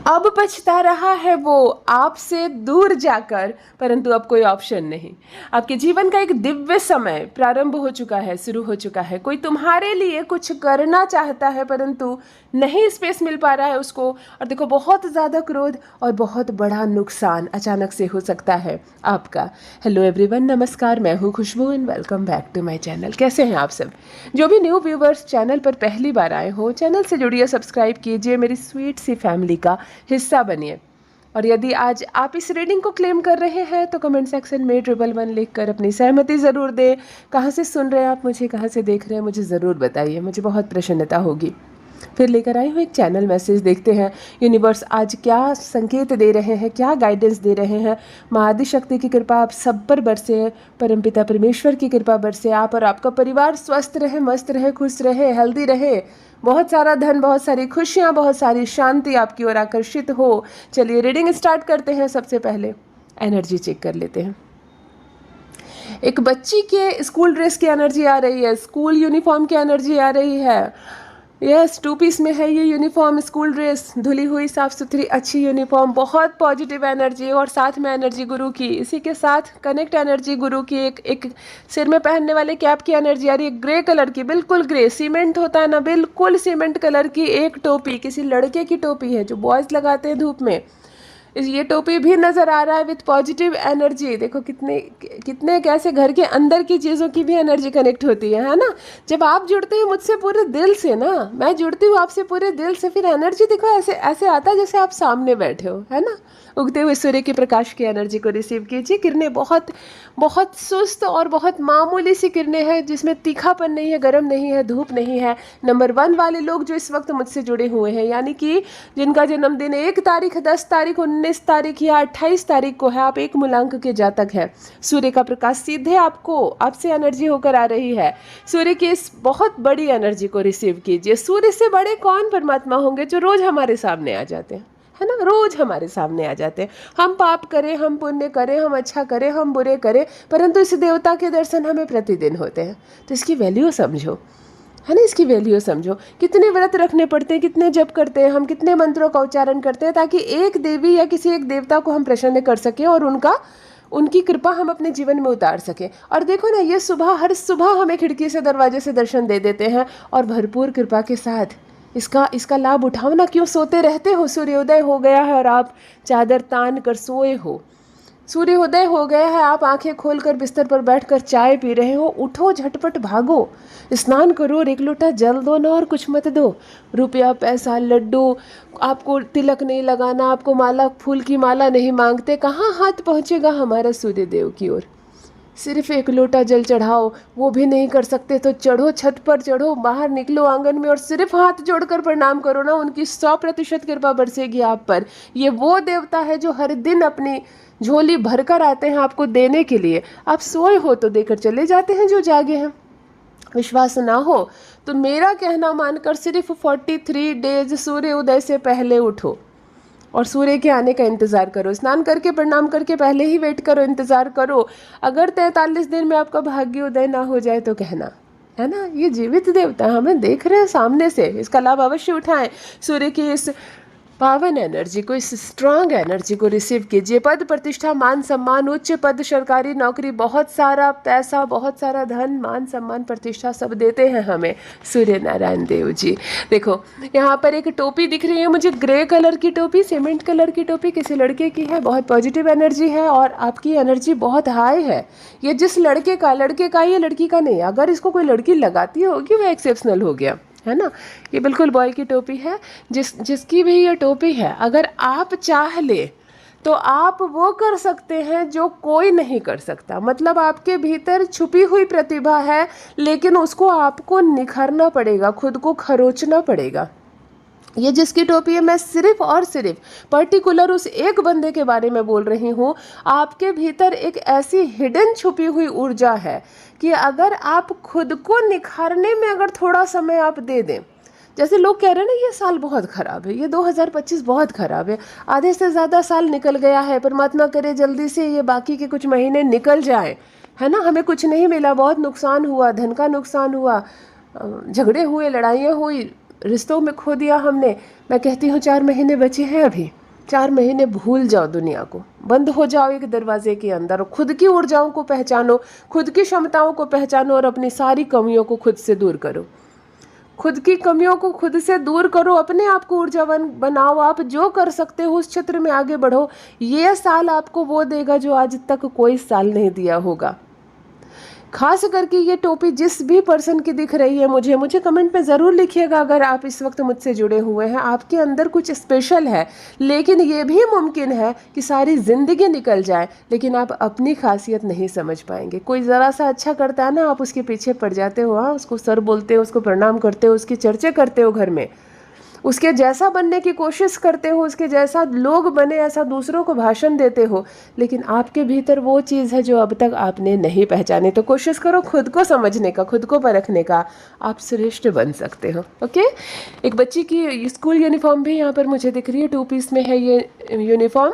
अब पछता रहा है वो आपसे दूर जाकर, परंतु अब कोई ऑप्शन नहीं। आपके जीवन का एक दिव्य समय प्रारंभ हो चुका है, शुरू हो चुका है। कोई तुम्हारे लिए कुछ करना चाहता है परंतु नहीं स्पेस मिल पा रहा है उसको। और देखो, बहुत ज़्यादा क्रोध और बहुत बड़ा नुकसान अचानक से हो सकता है आपका। हेलो एवरीवन, नमस्कार, मैं हूँ Khushboo and welcome back to my channel. कैसे हैं आप सब? जो भी न्यू व्यूवर्स चैनल पर पहली बार आए हो, चैनल से जुड़िए, सब्सक्राइब कीजिए, मेरी स्वीट सी फैमिली का हिस्सा बनिए। और यदि आज आप इस रीडिंग को क्लेम कर रहे हैं तो कमेंट सेक्शन में 111 लिख कर अपनी सहमति ज़रूर दें। कहाँ से सुन रहे हैं आप मुझे, कहाँ से देख रहे हैं, मुझे ज़रूर बताइए, मुझे बहुत प्रसन्नता होगी। फिर लेकर आई हूँ एक चैनल मैसेज, देखते हैं यूनिवर्स आज क्या संकेत दे रहे हैं, क्या गाइडेंस दे रहे हैं। माँ आदि शक्ति की कृपा आप सब पर बरसे, परमपिता परमेश्वर की कृपा बरसे, आप और आपका परिवार स्वस्थ रहे, मस्त रहे, खुश रहे, हेल्दी रहे, बहुत सारा धन, बहुत सारी खुशियाँ, बहुत सारी शांति आपकी ओर आकर्षित हो। चलिए रीडिंग स्टार्ट करते हैं। सबसे पहले एनर्जी चेक कर लेते हैं। एक बच्ची के स्कूल ड्रेस की एनर्जी आ रही है, स्कूल यूनिफॉर्म की एनर्जी आ रही है। यस, 2 पीस में है ये यूनिफॉर्म, स्कूल ड्रेस, धुली हुई साफ सुथरी अच्छी यूनिफॉर्म, बहुत पॉजिटिव एनर्जी और साथ में एनर्जी गुरु की। इसी के साथ कनेक्ट एनर्जी गुरु की, एक सिर में पहनने वाले कैप की एनर्जी आ रही है, ग्रे कलर की, बिल्कुल ग्रे, सीमेंट होता है ना, बिल्कुल सीमेंट कलर की एक टोपी, किसी लड़के की टोपी है जो बॉयज़ लगाते हैं धूप में। ये टोपी भी नज़र आ रहा है विथ पॉजिटिव एनर्जी। देखो कितने कितने कैसे घर के अंदर की चीज़ों की भी एनर्जी कनेक्ट होती है ना। जब आप जुड़ते हैं मुझसे पूरे दिल से ना, मैं जुड़ती हूँ आपसे पूरे दिल से, फिर एनर्जी देखो ऐसे ऐसे आता है जैसे आप सामने बैठे हो, है ना। उगते हुए सूर्य के प्रकाश की एनर्जी को रिसीव कीजिए। किरणें बहुत बहुत सुस्त और बहुत मामूली सी किरणें हैं, जिसमें तीखापन नहीं है, गर्म नहीं है, धूप नहीं है। नंबर 1 वाले लोग जो इस वक्त मुझसे जुड़े हुए हैं, यानी कि जिनका जन्मदिन 1 तारीख, 10 तारीख, 19 तारीख या 28 तारीख को है, आप 1 मूलांक के जातक हैं। सूर्य का प्रकाश सीधे आपसे एनर्जी होकर आ रही है। सूर्य की इस बहुत बड़ी एनर्जी को रिसीव कीजिए। सूर्य से बड़े कौन परमात्मा होंगे जो रोज हमारे सामने आ जाते हैं, है ना, रोज हमारे सामने आ जाते हैं। हम पाप करें, हम पुण्य करें, हम अच्छा करें, हम बुरे करें, परंतु इस देवता के दर्शन हमें प्रतिदिन होते हैं। तो इसकी वैल्यू समझो, है ना, इसकी वैल्यू समझो। कितने व्रत रखने पड़ते हैं, कितने जप करते हैं हम, कितने मंत्रों का उच्चारण करते हैं, ताकि एक देवी या किसी एक देवता को हम प्रसन्न कर सकें और उनकी कृपा हम अपने जीवन में उतार सकें। और देखो ना, ये हर सुबह हमें खिड़की से, दरवाजे से दर्शन दे देते हैं और भरपूर कृपा के साथ इसका लाभ उठाओ ना। क्यों सोते रहते हो? सूर्योदय हो गया है और आप चादर तान कर सोए हो। सूर्योदय हो गया है, आप आंखें खोलकर बिस्तर पर बैठकर चाय पी रहे हो। उठो, झटपट भागो, स्नान करो और 1 लोटा जल दो ना, और कुछ मत दो। रुपया, पैसा, लड्डू, आपको तिलक नहीं लगाना, आपको माला, फूल की माला नहीं मांगते। कहाँ हाथ पहुँचेगा हमारा सूर्य देव की ओर? सिर्फ 1 लोटा जल चढ़ाओ, वो भी नहीं कर सकते तो चढ़ो, छत पर चढ़ो, बाहर निकलो आंगन में और सिर्फ हाथ जोड़कर प्रणाम करो ना, उनकी 100% कृपा बरसेगी आप पर। ये वो देवता है जो हर दिन अपनी झोली भरकर आते हैं आपको देने के लिए। आप सोए हो तो देकर चले जाते हैं जो जागे हैं। विश्वास ना हो तो मेरा कहना मानकर सिर्फ 43 डेज सूर्य उदय से पहले उठो और सूर्य के आने का इंतज़ार करो। स्नान करके, प्रणाम करके पहले ही वेट करो, इंतज़ार करो। अगर 43 दिन में आपका भाग्य उदय ना हो जाए तो कहना, है ना। ये जीवित देवता हमें देख रहे हैं सामने से, इसका लाभ अवश्य उठाएं। सूर्य की इस पावन एनर्जी को, इस स्ट्रांग एनर्जी को रिसीव कीजिए। पद, प्रतिष्ठा, मान सम्मान, उच्च पद, सरकारी नौकरी, बहुत सारा पैसा, बहुत सारा धन, मान सम्मान, प्रतिष्ठा सब देते हैं हमें सूर्य नारायण देव जी। देखो यहाँ पर एक टोपी दिख रही है मुझे, ग्रे कलर की टोपी, सीमेंट कलर की टोपी, किसी लड़के की है। बहुत पॉजिटिव एनर्जी है और आपकी एनर्जी बहुत हाई है। ये जिस लड़के का ये लड़की का नहीं। अगर इसको कोई लड़की लगाती होगी वो एक्सेप्शनल हो गया, है ना। ये बिल्कुल बॉय की टोपी है। जिसकी भी ये टोपी है, अगर आप चाह ले तो आप वो कर सकते हैं जो कोई नहीं कर सकता। मतलब आपके भीतर छुपी हुई प्रतिभा है, लेकिन उसको आपको निखारना पड़ेगा, खुद को खरोचना पड़ेगा। ये जिसकी टोपी है, मैं सिर्फ और सिर्फ पर्टिकुलर उस एक बंदे के बारे में बोल रही हूँ। आपके भीतर एक ऐसी हिडन छुपी हुई ऊर्जा है कि अगर आप खुद को निखारने में अगर थोड़ा समय आप दे दें, जैसे लोग कह रहे हैं ना ये साल बहुत ख़राब है, ये 2025 बहुत ख़राब है, आधे से ज़्यादा साल निकल गया है, परमात्मा करे जल्दी से ये बाकी के कुछ महीने निकल जाए, है ना। हमें कुछ नहीं मिला, बहुत नुकसान हुआ, धन का नुकसान हुआ, झगड़े हुए, लड़ाइयाँ हुई, रिश्तों में खो दिया हमने। मैं कहती हूँ 4 महीने बचे हैं अभी, 4 महीने भूल जाओ दुनिया को, बंद हो जाओ एक दरवाजे के अंदर, खुद की ऊर्जाओं को पहचानो, खुद की क्षमताओं को पहचानो और अपनी सारी कमियों को खुद से दूर करो। खुद की कमियों को खुद से दूर करो, अपने आप को ऊर्जावान बनाओ। आप जो कर सकते हो उस क्षेत्र में आगे बढ़ो। ये साल आपको वो देगा जो आज तक कोई साल नहीं दिया होगा। खास करके ये टोपी जिस भी पर्सन की दिख रही है मुझे कमेंट में ज़रूर लिखिएगा। अगर आप इस वक्त मुझसे जुड़े हुए हैं, आपके अंदर कुछ स्पेशल है, लेकिन ये भी मुमकिन है कि सारी ज़िंदगी निकल जाए लेकिन आप अपनी खासियत नहीं समझ पाएंगे। कोई ज़रा सा अच्छा करता है ना, आप उसके पीछे पड़ जाते हो, हाँ, उसको सर बोलते हो, उसको प्रणाम करते हो, उसकी चर्चा करते हो घर में, उसके जैसा बनने की कोशिश करते हो, उसके जैसा लोग बने ऐसा दूसरों को भाषण देते हो, लेकिन आपके भीतर वो चीज़ है जो अब तक आपने नहीं पहचानी। तो कोशिश करो खुद को समझने का, खुद को परखने का, आप श्रेष्ठ बन सकते हो। ओके, एक बच्ची की स्कूल यूनिफॉर्म भी यहाँ पर मुझे दिख रही है, 2 पीस में है ये यूनिफॉर्म।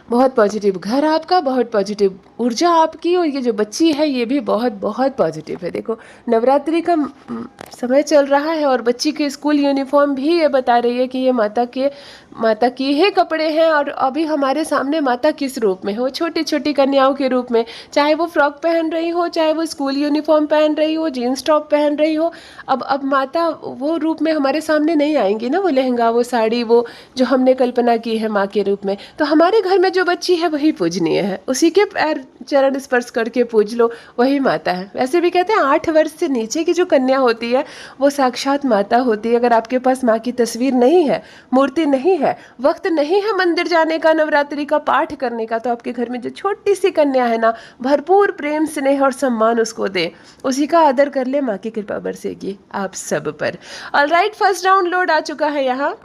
बहुत पॉजिटिव घर आपका, बहुत पॉजिटिव ऊर्जा आपकी, और ये जो बच्ची है ये भी बहुत बहुत पॉजिटिव है। देखो नवरात्रि का समय चल रहा है और बच्ची के स्कूल यूनिफॉर्म भी ये बता रही है कि ये माता की ही कपड़े हैं, और अभी हमारे सामने माता किस रूप में हो, छोटी छोटी कन्याओं के रूप में, चाहे वो फ्रॉक पहन रही हो, चाहे वो स्कूल यूनिफॉर्म पहन रही हो, जीन्स टॉप पहन रही हो। अब माता वो रूप में हमारे सामने नहीं आएंगी ना, वो लहंगा, वो साड़ी, वो जो हमने कल्पना की है माँ के रूप में। तो हमारे घर में जो बच्ची है वही पूजनीय है, उसी के पैर चरण स्पर्श करके पूज लो, वही माता है। वैसे भी कहते हैं 8 वर्ष से नीचे की जो कन्या होती है वो साक्षात माता होती है। अगर आपके पास माँ की तस्वीर नहीं है, मूर्ति नहीं है, वक्त नहीं है मंदिर जाने का, नवरात्रि का पाठ करने का, तो आपके घर में जो छोटी सी कन्या है ना, भरपूर प्रेम स्नेह और सम्मान उसको दे, उसी का आदर कर ले, माँ की कृपा बरसेगी आप सब पर। ऑलराइट, फर्स्ट डाउनलोड आ चुका है यहाँ।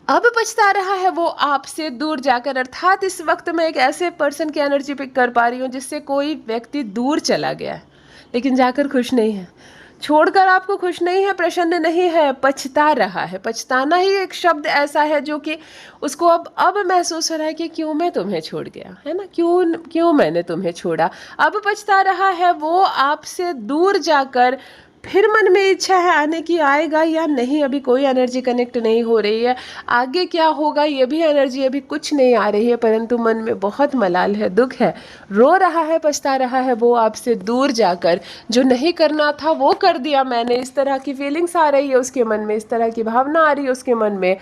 अब पछता रहा है वो आपसे दूर जाकर, अर्थात इस वक्त मैं एक ऐसे पर्सन की एनर्जी पिक कर पा रही हूँ जिससे कोई व्यक्ति दूर चला गया है लेकिन जाकर खुश नहीं है, छोड़कर आपको खुश नहीं है, प्रसन्न नहीं है, पछता रहा है। पछताना ही एक शब्द ऐसा है जो कि उसको अब महसूस हो रहा है कि क्यों मैं तुम्हें छोड़ गया, है ना, क्यों मैंने तुम्हें छोड़ा। अब पछता रहा है वो आपसे दूर जाकर। फिर मन में इच्छा है आने की, आएगा या नहीं, अभी कोई एनर्जी कनेक्ट नहीं हो रही है। आगे क्या होगा ये भी एनर्जी अभी कुछ नहीं आ रही है, परंतु मन में बहुत मलाल है, दुख है, रो रहा है, पछता रहा है वो आपसे दूर जाकर। जो नहीं करना था वो कर दिया मैंने, इस तरह की फीलिंग्स आ रही है उसके मन में, इस तरह की भावना आ रही है उसके मन में।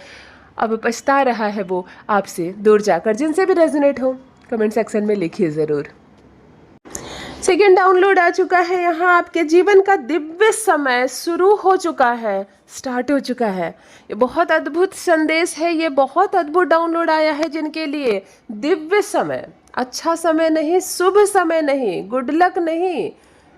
अब पछता रहा है वो आपसे दूर जाकर। जिनसे भी रेजोनेट हो कमेंट सेक्शन में लिखिए ज़रूर। सेकेंड डाउनलोड आ चुका है यहाँ। आपके जीवन का दिव्य समय शुरू हो चुका है, स्टार्ट हो चुका है। ये बहुत अद्भुत संदेश है, ये बहुत अद्भुत डाउनलोड आया है जिनके लिए दिव्य समय, अच्छा समय नहीं, शुभ समय नहीं, गुड लक नहीं।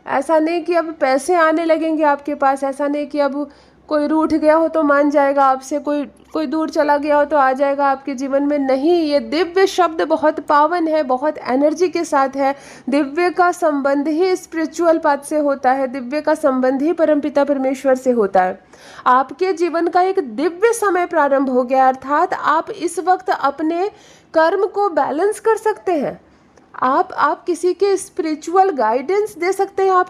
ऐसा नहीं कि अब पैसे आने लगेंगे आपके पास, ऐसा नहीं कि अब कोई रूठ गया हो तो मान जाएगा आपसे, कोई दूर चला गया हो तो आ जाएगा आपके जीवन में, नहीं। ये दिव्य शब्द बहुत पावन है, बहुत एनर्जी के साथ है। दिव्य का संबंध ही स्पिरिचुअल पाथ से होता है, दिव्य का संबंध ही परमपिता परमेश्वर से होता है। आपके जीवन का एक दिव्य समय प्रारंभ हो गया, अर्थात आप इस वक्त अपने कर्म को बैलेंस कर सकते हैं। आप किसी के स्पिरिचुअल गाइडेंस दे सकते हैं, आप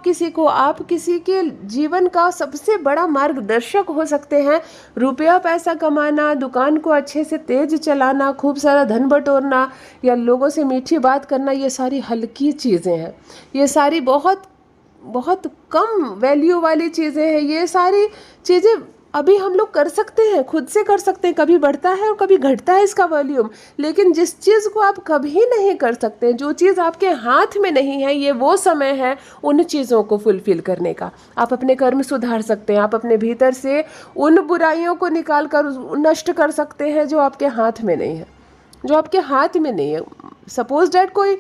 किसी के जीवन का सबसे बड़ा मार्गदर्शक हो सकते हैं। रुपया पैसा कमाना, दुकान को अच्छे से तेज चलाना, खूब सारा धन बटोरना या लोगों से मीठी बात करना, ये सारी हल्की चीज़ें हैं, ये सारी बहुत बहुत कम वैल्यू वाली चीज़ें हैं। ये सारी चीज़ें अभी हम लोग कर सकते हैं, खुद से कर सकते हैं। कभी बढ़ता है और कभी घटता है इसका वॉल्यूम, लेकिन जिस चीज़ को आप कभी नहीं कर सकते, जो चीज़ आपके हाथ में नहीं है, ये वो समय है उन चीज़ों को फुलफिल करने का। आप अपने कर्म सुधार सकते हैं, आप अपने भीतर से उन बुराइयों को निकाल कर नष्ट कर सकते हैं जो आपके हाथ में नहीं है, जो आपके हाथ में नहीं है। सपोज डैट कोई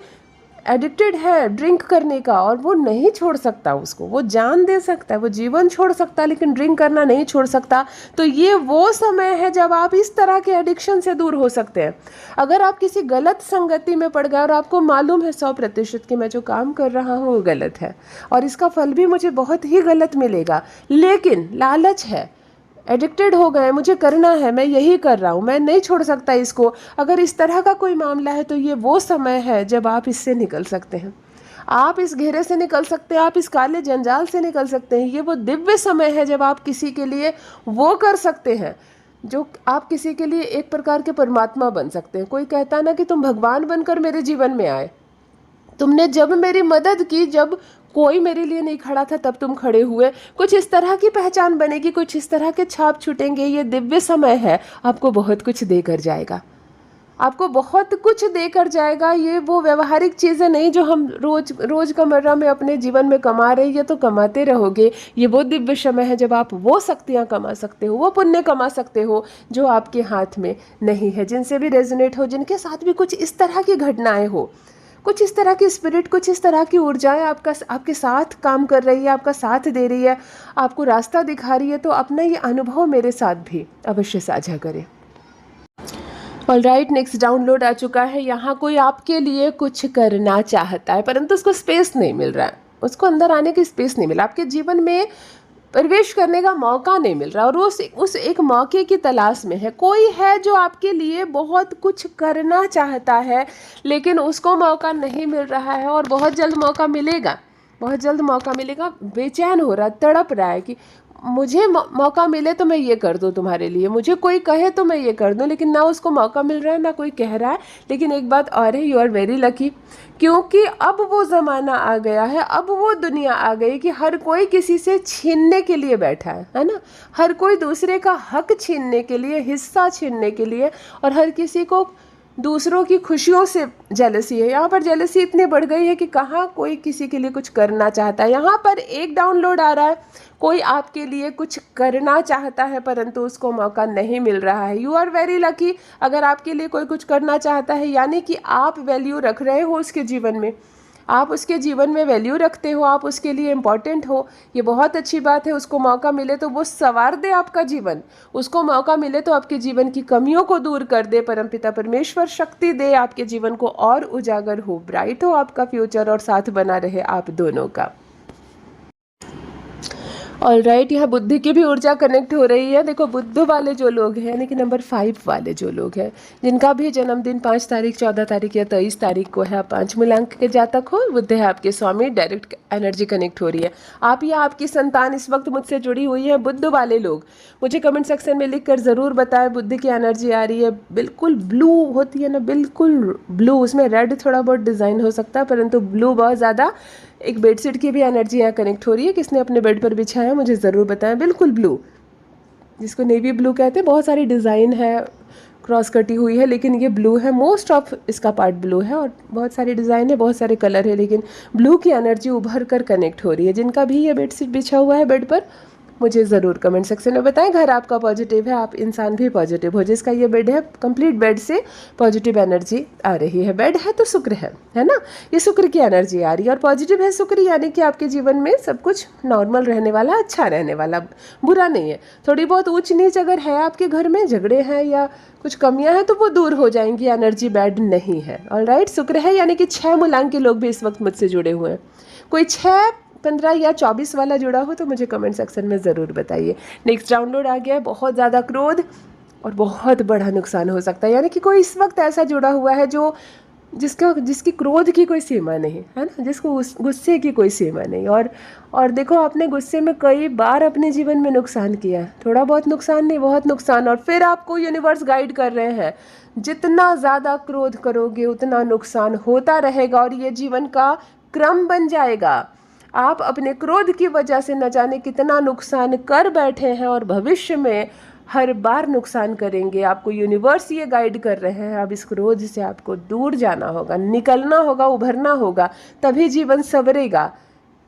एडिक्टेड है ड्रिंक करने का और वो नहीं छोड़ सकता, उसको वो जान दे सकता है, वो जीवन छोड़ सकता है, लेकिन ड्रिंक करना नहीं छोड़ सकता, तो ये वो समय है जब आप इस तरह के एडिक्शन से दूर हो सकते हैं। अगर आप किसी गलत संगति में पड़ गए और आपको मालूम है 100% कि मैं जो काम कर रहा हूँ वो गलत है और इसका फल भी मुझे बहुत ही गलत मिलेगा, लेकिन लालच है, एडिक्टेड हो गए, मुझे करना है, मैं यही कर रहा हूँ, मैं नहीं छोड़ सकता इसको, अगर इस तरह का कोई मामला है तो ये वो समय है जब आप इससे निकल सकते हैं। आप इस घेरे से निकल सकते हैं, आप इस काले जंजाल से निकल सकते हैं। ये वो दिव्य समय है जब आप किसी के लिए वो कर सकते हैं जो आप किसी के लिए एक प्रकार के परमात्मा बन सकते हैं। कोई कहता है ना कि तुम भगवान बनकर मेरे जीवन में आए, तुमने जब मेरी मदद की, जब कोई मेरे लिए नहीं खड़ा था तब तुम खड़े हुए। कुछ इस तरह की पहचान बनेगी, कुछ इस तरह के छाप छूटेंगे। ये दिव्य समय है, आपको बहुत कुछ देकर जाएगा, आपको बहुत कुछ देकर जाएगा। ये वो व्यवहारिक चीज़ें नहीं जो हम रोज़मर्रा में अपने जीवन में कमा रहे हैं, ये तो कमाते रहोगे। ये वो दिव्य समय है जब आप वो शक्तियाँ कमा सकते हो, वो पुण्य कमा सकते हो जो आपके हाथ में नहीं है। जिनसे भी रेजोनेट हो, जिनके साथ भी कुछ इस तरह की घटनाएं हो, कुछ इस तरह की स्पिरिट, कुछ इस तरह की ऊर्जाएं आपके साथ काम कर रही है, आपका साथ दे रही है, आपको रास्ता दिखा रही है, तो अपना ये अनुभव मेरे साथ भी अवश्य साझा करें। ऑलराइट, नेक्स्ट डाउनलोड आ चुका है। यहाँ कोई आपके लिए कुछ करना चाहता है परंतु उसको स्पेस नहीं मिल रहा है, उसको अंदर आने की स्पेस नहीं मिला, आपके जीवन में प्रवेश करने का मौका नहीं मिल रहा और उस एक मौके की तलाश में है। कोई है जो आपके लिए बहुत कुछ करना चाहता है लेकिन उसको मौका नहीं मिल रहा है और बहुत जल्द मौका मिलेगा, बहुत जल्द मौका मिलेगा। बेचैन हो रहा है, तड़प रहा है कि मुझे मौका मिले तो मैं ये कर दूँ तुम्हारे लिए, मुझे कोई कहे तो मैं ये कर दूँ, लेकिन ना उसको मौका मिल रहा है ना कोई कह रहा है। लेकिन एक बात और है, यू आर वेरी लकी, क्योंकि अब वो ज़माना आ गया है, अब वो दुनिया आ गई कि हर कोई किसी से छीनने के लिए बैठा है ना। हर कोई दूसरे का हक छीनने के लिए, हिस्सा छीनने के लिए, और हर किसी को दूसरों की खुशियों से जेलसी है। यहाँ पर जेलसी इतनी बढ़ गई है कि कहाँ कोई किसी के लिए कुछ करना चाहता है। यहाँ पर एक डाउनलोड आ रहा है, कोई आपके लिए कुछ करना चाहता है परंतु उसको मौका नहीं मिल रहा है। यू आर वेरी लकी, अगर आपके लिए कोई कुछ करना चाहता है यानी कि आप वैल्यू रख रहे हो उसके जीवन में, आप उसके जीवन में वैल्यू रखते हो, आप उसके लिए इम्पॉर्टेंट हो, ये बहुत अच्छी बात है। उसको मौका मिले तो वो संवार दे आपका जीवन, उसको मौका मिले तो आपके जीवन की कमियों को दूर कर दे। परमपिता परमेश्वर शक्ति दे, आपके जीवन को और उजागर हो, ब्राइट हो आपका फ्यूचर और साथ बना रहे आप दोनों का। ऑलराइट, यहाँ बुद्धि की भी ऊर्जा कनेक्ट हो रही है। देखो, बुद्ध वाले जो लोग हैं यानी कि नंबर 5 वाले जो लोग हैं, जिनका भी जन्मदिन 5 तारीख, 14 तारीख या 23 तारीख को है, आप 5 मूलांक के जातक हो, बुद्ध है आपके स्वामी, डायरेक्ट एनर्जी कनेक्ट हो रही है। आप या आपकी संतान इस वक्त मुझसे जुड़ी हुई है। बुद्ध वाले लोग मुझे कमेंट सेक्शन में लिख कर ज़रूर बताएं बुद्ध की एनर्जी आ रही है। बिल्कुल ब्लू होती है ना, बिल्कुल ब्लू, उसमें रेड थोड़ा बहुत डिज़ाइन हो सकता है परंतु ब्लू बहुत ज़्यादा। एक बेडशीट की भी एनर्जी यहाँ कनेक्ट हो रही है। किसने अपने बेड पर बिछाया मुझे ज़रूर बताएं। बिल्कुल ब्लू, जिसको नेवी ब्लू कहते हैं, बहुत सारी डिज़ाइन है, क्रॉस कटी हुई है, लेकिन ये ब्लू है। मोस्ट ऑफ इसका पार्ट ब्लू है और बहुत सारी डिज़ाइन है, बहुत सारे कलर है, लेकिन ब्लू की एनर्जी उभर कर कनेक्ट हो रही है। जिनका भी ये बेडशीट बिछा हुआ है बेड पर, मुझे ज़रूर कमेंट सेक्शन में बताएं। घर आपका पॉजिटिव है, आप इंसान भी पॉजिटिव हो। जिसका ये बेड है, कंप्लीट बेड से पॉजिटिव एनर्जी आ रही है। बेड है तो शुक्र है ना, ये शुक्र की एनर्जी आ रही है और पॉजिटिव है शुक्र, यानी कि आपके जीवन में सब कुछ नॉर्मल रहने वाला, अच्छा रहने वाला, बुरा नहीं है। थोड़ी बहुत ऊंच नीच अगर है आपके घर में, झगड़े हैं या कुछ कमियां हैं, तो वो दूर हो जाएंगी, एनर्जी बैड नहीं है। ऑलराइट, शुक्र है, यानी कि 6 मूलांक के लोग भी इस वक्त मुझसे जुड़े हुए हैं। कोई 6, 15 या 24 वाला जुड़ा हो तो मुझे कमेंट सेक्शन में ज़रूर बताइए। नेक्स्ट डाउनलोड आ गया है, बहुत ज़्यादा क्रोध और बहुत बड़ा नुकसान हो सकता है। यानी कि कोई इस वक्त ऐसा जुड़ा हुआ है जो जिसकी क्रोध की कोई सीमा नहीं है ना, जिसको गुस्से की कोई सीमा नहीं। और देखो, आपने गुस्से में कई बार अपने जीवन में नुकसान किया है, थोड़ा बहुत नुकसान नहीं, बहुत नुकसान। और फिर आपको यूनिवर्स गाइड कर रहे हैं, जितना ज़्यादा क्रोध करोगे उतना नुकसान होता रहेगा और ये जीवन का क्रम बन जाएगा। आप अपने क्रोध की वजह से न जाने कितना नुकसान कर बैठे हैं और भविष्य में हर बार नुकसान करेंगे। आपको यूनिवर्स ये गाइड कर रहे हैं, अब इस क्रोध से आपको दूर जाना होगा, निकलना होगा, उभरना होगा, तभी जीवन संवरेगा।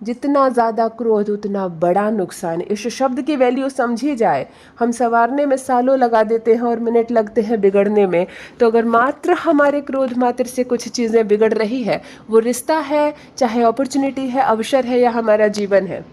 जितना ज़्यादा क्रोध उतना बड़ा नुकसान। इस शब्द की वैल्यू समझी जाए। हम संवारने में सालों लगा देते हैं और मिनट लगते हैं बिगड़ने में। तो अगर मात्र हमारे क्रोध मात्र से कुछ चीज़ें बिगड़ रही है, वो रिश्ता है, चाहे अपॉर्चुनिटी है, अवसर है या हमारा जीवन है,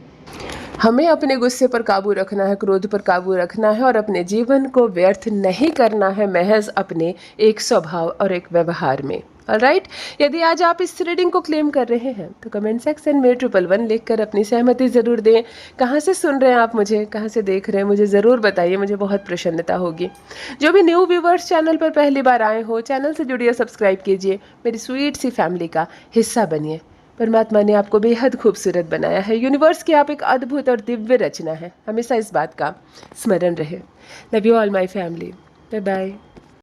हमें अपने गुस्से पर काबू रखना है, क्रोध पर काबू रखना है और अपने जीवन को व्यर्थ नहीं करना है महज अपने एक स्वभाव और एक व्यवहार में। ऑलराइट, यदि आज आप इस रीडिंग को क्लेम कर रहे हैं तो कमेंट सेक्शन में 111 लिखकर अपनी सहमति ज़रूर दें। कहाँ से सुन रहे हैं आप मुझे, कहाँ से देख रहे हैं, मुझे ज़रूर बताइए, मुझे बहुत प्रसन्नता होगी। जो भी न्यू व्यूवर्स चैनल पर पहली बार आए हो, चैनल से जुड़िए, सब्सक्राइब कीजिए, मेरी स्वीट सी फैमिली का हिस्सा बनिए। परमात्मा ने आपको बेहद खूबसूरत बनाया है। यूनिवर्स की आप एक अद्भुत और दिव्य रचना है। हमेशा इस बात का स्मरण रहे। Love you all my family. Bye bye.